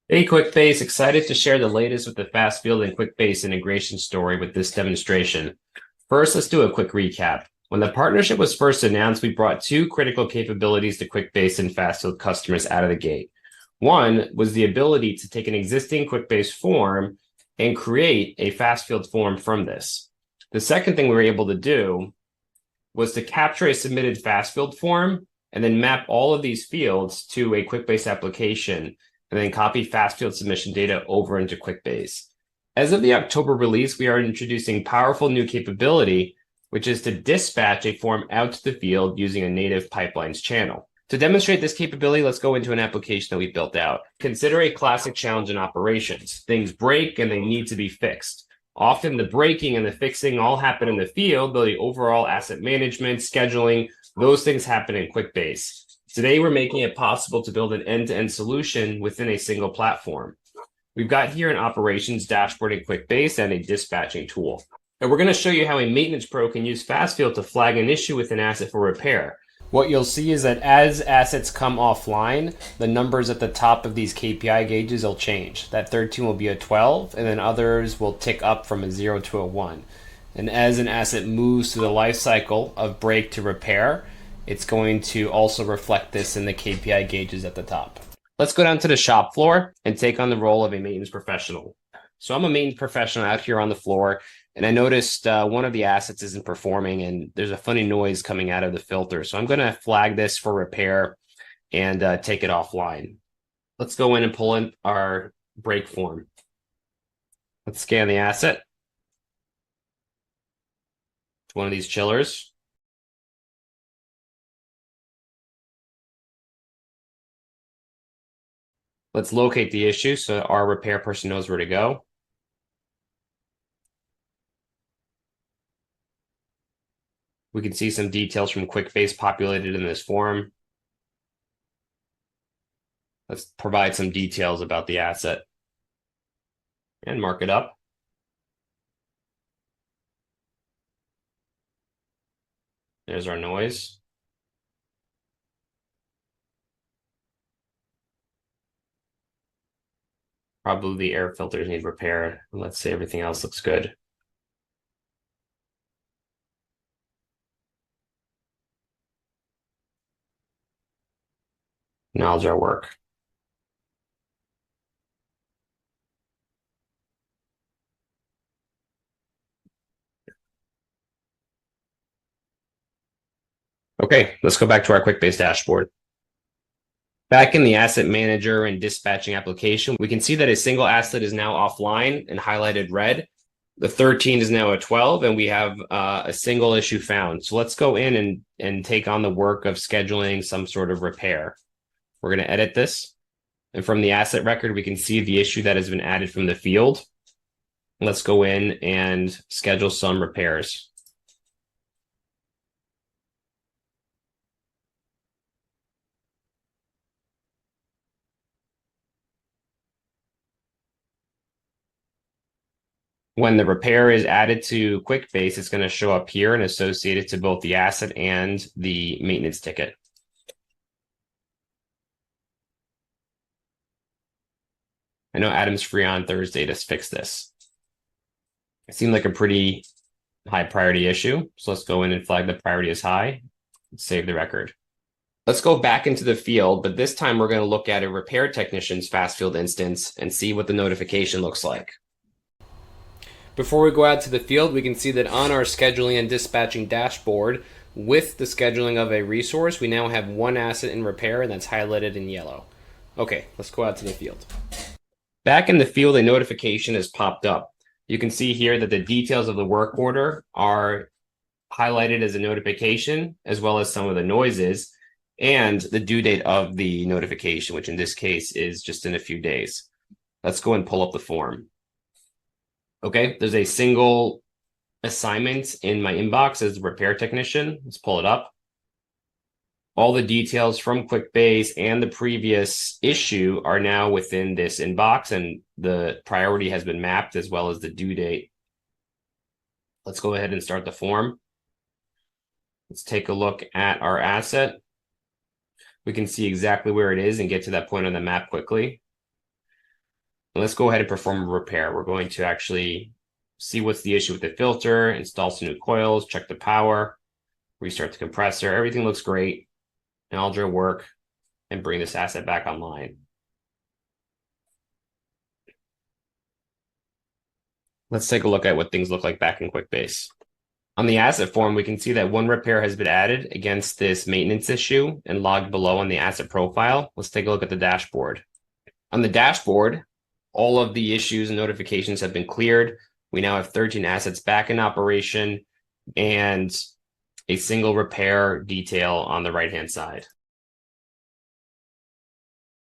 Hey, Quickbase, excited to share the latest with the FastField and Quickbase integration story with this demonstration. First, let's do a quick recap. When the partnership was first announced, we brought two critical capabilities to Quickbase and FastField customers out of the gate. One was the ability to take an existing Quickbase form and create a FastField form from this. The second thing we were able to do was to capture a submitted FastField form and then map all of these fields to a Quickbase application and then copy FastField submission data over into Quickbase. As of the October release, we are introducing powerful new capability, which is to dispatch a form out to the field using a native pipelines channel. To demonstrate this capability, let's go into an application that we built out. Consider a classic challenge in operations. Things break and they need to be fixed. Often the breaking and the fixing all happen in the field, though the overall asset management, scheduling, those things happen in Quickbase. Today, we're making it possible to build an end-to-end solution within a single platform. We've got here an operations dashboard in Quickbase and a dispatching tool. And we're going to show you how a maintenance pro can use FastField to flag an issue with an asset for repair. What you'll see is that as assets come offline, the numbers at the top of these KPI gauges will change. That 13 will be a 12, and then others will tick up from a 0 to a 1. And as an asset moves through the life cycle of break to repair, it's going to also reflect this in the KPI gauges at the top. Let's go down to the shop floor and take on the role of a maintenance professional. So I'm a maintenance professional out here on the floor, and I noticed one of the assets isn't performing and there's a funny noise coming out of the filter. So I'm going to flag this for repair and take it offline. Let's go in and pull in our break form. Let's scan the asset to one of these chillers. Let's locate the issue so our repair person knows where to go. We can see some details from Quickbase populated in this form. Let's provide some details about the asset and mark it up. There's our noise. Probably the air filters need repair. Let's say everything else looks good. Acknowledge our work. Okay, let's go back to our Quickbase dashboard. Back in the asset manager and dispatching application, we can see that a single asset is now offline and highlighted red. The 13 is now a 12, and we have a single issue found. So let's go in and take on the work of scheduling some sort of repair. We're going to edit this. And from the asset record, we can see the issue that has been added from the field. Let's go in and schedule some repairs. When the repair is added to Quickbase, it's going to show up here and associated to both the asset and the maintenance ticket. I know Adam's free on Thursday to fix this. It seemed like a pretty high priority issue. So let's go in and flag the priority as high and save the record. Let's go back into the field, but this time we're going to look at a repair technician's FastField instance and see what the notification looks like. Before we go out to the field, we can see that on our scheduling and dispatching dashboard, with the scheduling of a resource, we now have one asset in repair, and that's highlighted in yellow. Okay, let's go out to the field. Back in the field, a notification has popped up. You can see here that the details of the work order are highlighted as a notification, as well as some of the noises, and the due date of the notification, which in this case is just in a few days. Let's go and pull up the form. Okay, there's a single assignment in my inbox as the repair technician. Let's pull it up. All the details from Quickbase and the previous issue are now within this inbox, and the priority has been mapped as well as the due date. Let's go ahead and start the form. Let's take a look at our asset. We can see exactly where it is and get to that point on the map quickly. And let's go ahead and perform a repair. We're going to actually see what's the issue with the filter, install some new coils, check the power, restart the compressor. Everything looks great. And I'll drill work and bring this asset back online. Let's take a look at what things look like back in Quickbase. On the asset form, we can see that one repair has been added against this maintenance issue and logged below on the asset profile. Let's take a look at the dashboard. On the dashboard, all of the issues and notifications have been cleared. We now have 13 assets back in operation and a single repair detail on the right-hand side.